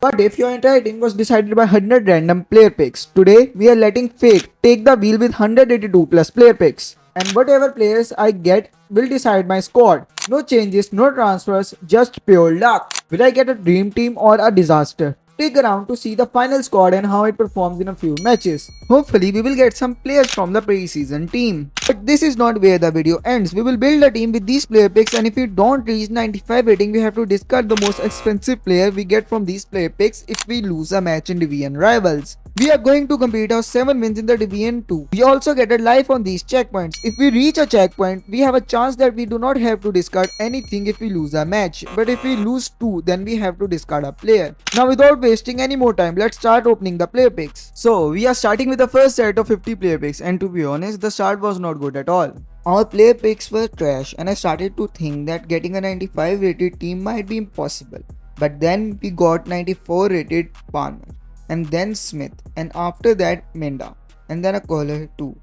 But if your entire team was decided by 100 random player picks, today we are letting fate take the wheel with 182 plus player picks. And whatever players I get will decide my squad. No changes, no transfers, just pure luck. Will I get a dream team or a disaster? Stick around to see the final squad and how it performs in a few matches. Hopefully we will get some players from the preseason team. But this is not where the video ends. We will build a team with these player picks, and if we don't reach 95 rating, we have to discard the most expensive player we get from these player picks if we lose a match in Division Rivals. We are going to complete our 7 wins in the Division 2. We also get a life on these checkpoints. If we reach a checkpoint, we have a chance that we do not have to discard anything if we lose a match. But if we lose 2, then we have to discard a player. Now without wasting any more time, let's start opening the player picks. So we are starting with the first set of 50 player picks, and to be honest, the start was not good at all. Our player picks were trash, and I started to think that getting a 95 rated team might be impossible. But then we got 94 rated Palmer, and then Smith, and after that Minda, and then a caller too.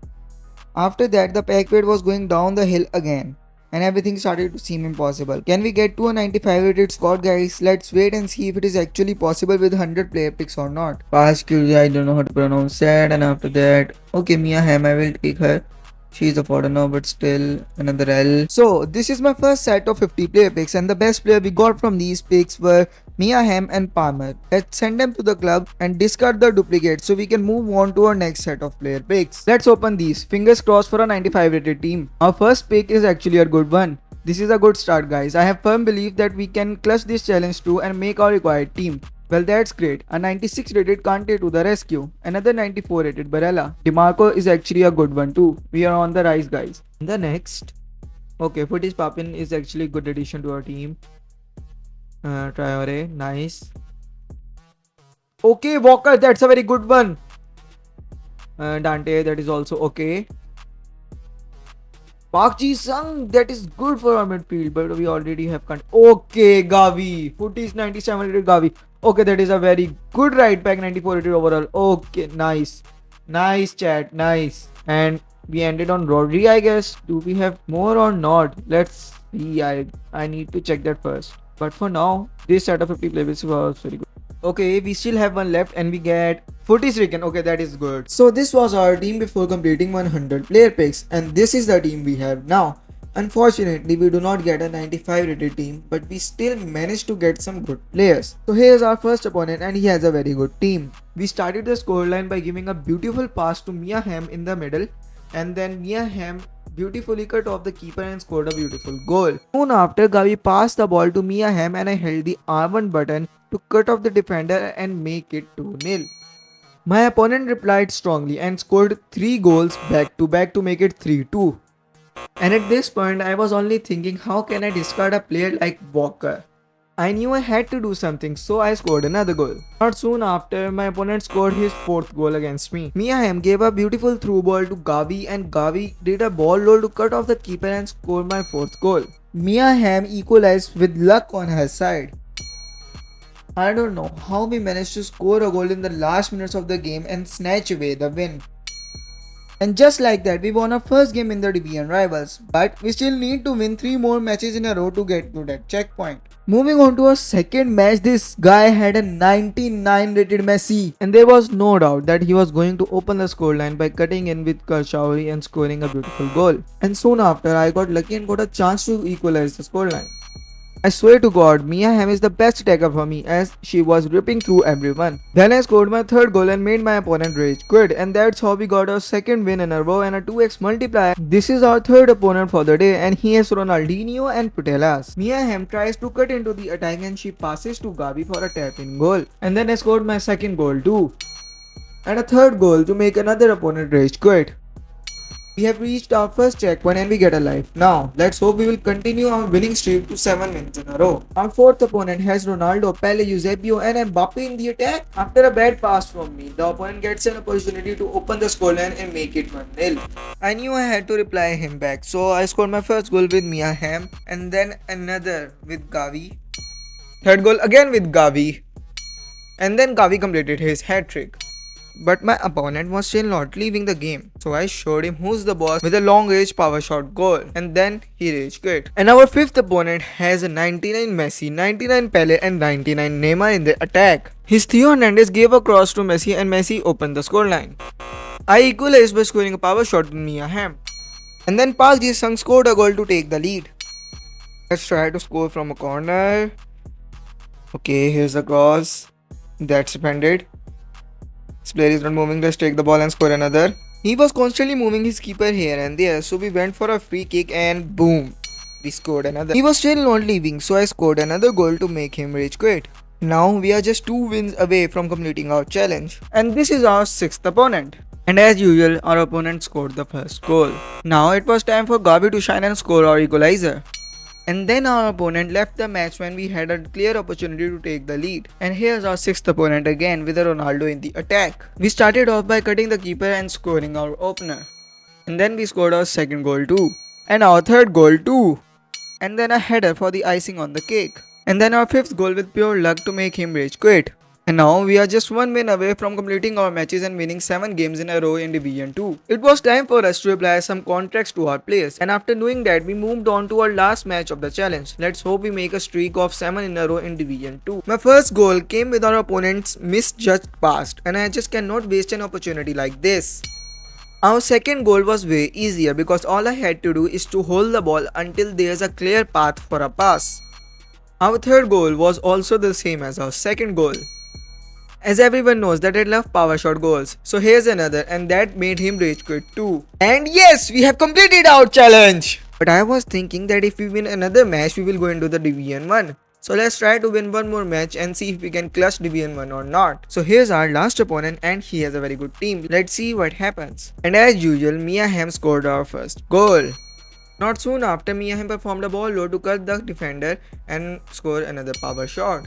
After that the pack weight was going down the hill again, and everything started to seem impossible. Can we get to a 95 rated squad, guys? Let's wait and see if it is actually possible with 100 player picks or not. Pasculia, I don't know how to pronounce that, and after that, okay, Mia Hamm, I will take her. She's a foreigner, but still another L. So this is my first set of 50 player picks, and the best player we got from these picks were Mia Hamm and Palmer. Let's send them to the club and discard the duplicates so we can move on to our next set of player picks. Let's open these. Fingers crossed for a 95 rated team. Our first pick is actually a good one. This is a good start, guys. I have firm belief that we can clutch this challenge too and make our required team. Well, that's great. A 96 rated Kante to the rescue. Another 94 rated Barella. DeMarco is actually a good one too. We are on the rise, guys. The next. Okay, Futties Papin is actually a good addition to our team. Traore, nice. Okay, Walker, that's a very good one. Dante, that is also okay. Park Ji-sung, that is good for our midfield, but we already have okay, Gavi. Futties 97 rated Gavi. Okay, that is a very good right back, 94 rated overall. Okay, nice. Nice chat, nice. And we ended on Rodri, I guess. Do we have more or not? Let's see. I need to check that first. But for now, this set of 50 players was very good. Okay, we still have one left and we get Futties Rican. Okay, that is good. So this was our team before completing 100 player picks, and this is the team we have now. Unfortunately, we do not get a 95 rated team, but we still managed to get some good players. So here's our first opponent, and he has a very good team. We started the scoreline by giving a beautiful pass to Mia Hamm in the middle, and then Mia Hamm beautifully cut off the keeper and scored a beautiful goal. Soon after, Gavi passed the ball to Mia Hamm, and I held the R1 button to cut off the defender and make it 2-0. My opponent replied strongly and scored 3 goals back to back to make it 3-2. And at this point, I was only thinking, how can I discard a player like Walker? I knew I had to do something, so I scored another goal. Not soon after, my opponent scored his 4th goal against me. Mia Hamm gave a beautiful through ball to Gavi, and Gavi did a ball roll to cut off the keeper and score my 4th goal. Mia Hamm equalized with luck on her side. I don't know how we managed to score a goal in the last minutes of the game and snatch away the win. And just like that, we won our first game in the Division Rivals, but we still need to win 3 more matches in a row to get to that checkpoint. Moving on to our second match, this guy had a 99 rated Messi, and there was no doubt that he was going to open the scoreline by cutting in with Karshauri and scoring a beautiful goal. And soon after, I got lucky and got a chance to equalize the scoreline. I swear to God, Mia Hamm is the best attacker for me as she was ripping through everyone. Then I scored my 3rd goal and made my opponent rage quit, and that's how we got our 2nd win in a row and a 2x multiplier. This is our 3rd opponent for the day, and he has Ronaldinho and Putellas. Mia Hamm tries to cut into the attack and she passes to Gavi for a tap-in goal. And then I scored my 2nd goal too. And a 3rd goal to make another opponent rage quit. We have reached our first checkpoint and we get a life. Now, let's hope we will continue our winning streak to 7 wins in a row. Our 4th opponent has Ronaldo, Pele, Eusebio and Mbappe in the attack. After a bad pass from me, the opponent gets an opportunity to open the scoreline and make it 1-0. I knew I had to reply him back, so I scored my first goal with Mia Hamm and then another with Gavi. 3rd goal again with Gavi. And then Gavi completed his hat-trick. but my opponent was still not leaving the game. So I showed him who's the boss with a long range power shot goal, and then he rage quit. And our fifth opponent has a 99 Messi, 99 Pele and 99 Neymar in the attack. His Theo Hernandez gave a cross to Messi and Messi opened the scoreline. I equalized by scoring a power shot to Mia Hamm. And then Park Ji-sung scored a goal to take the lead. Let's try to score from a corner. Okay, here's the cross. That's splendid. This player is not moving. Let's take the ball and score another. He was constantly moving his keeper here and there, so we went for a free kick and boom, we scored another. He was still not leaving, so I scored another goal to make him rage quit. Now we are just 2 wins away from completing our challenge. And this is our 6th opponent. And as usual, our opponent scored the first goal. Now it was time for Gavi to shine and score our equalizer. And then our opponent left the match when we had a clear opportunity to take the lead. And here's our 6th opponent again with a Ronaldo in the attack. We started off by cutting the keeper and scoring our opener. And then we scored our second goal too. And our third goal too. And then a header for the icing on the cake. And then our 5th goal with pure luck to make him rage quit. And now we are just 1 win away from completing our matches and winning 7 games in a row in Division 2. It was time for us to apply some contracts to our players, and after doing that we moved on to our last match of the challenge. Let's hope we make a streak of 7 in a row in Division 2. My first goal came with our opponent's misjudged pass, and I just cannot waste an opportunity like this. Our second goal was way easier because all I had to do is to hold the ball until there's a clear path for a pass. Our third goal was also the same as our second goal. As everyone knows that I love power shot goals, so here's another, and that made him rage quit too. And yes, we have completed our challenge! But I was thinking that if we win another match, we will go into the Division 1. So let's try to win one more match and see if we can clutch Division 1 or not. So here's our last opponent and he has a very good team. Let's see what happens. And as usual, Mia Hamm scored our first goal. Not soon after, Mia Hamm performed a ball low to cut the defender and score another power shot.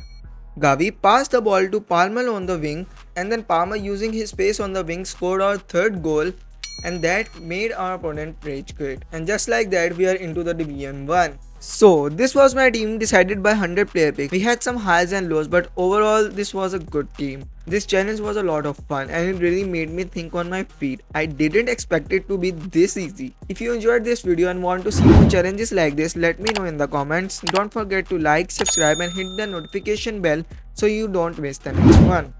Gavi passed the ball to Palmer on the wing, and then Palmer, using his space on the wing, scored our third goal, and that made our opponent rage quit. And just like that, we are into the Division 1. So this was my team decided by 100 player pick. We had some highs and lows, but overall this was a good team. This challenge was a lot of fun and it really made me think on my feet. I didn't expect it to be this easy. If you enjoyed this video and want to see more challenges like this, let me know in the comments. Don't forget to like, subscribe and hit the notification bell so you don't miss the next one.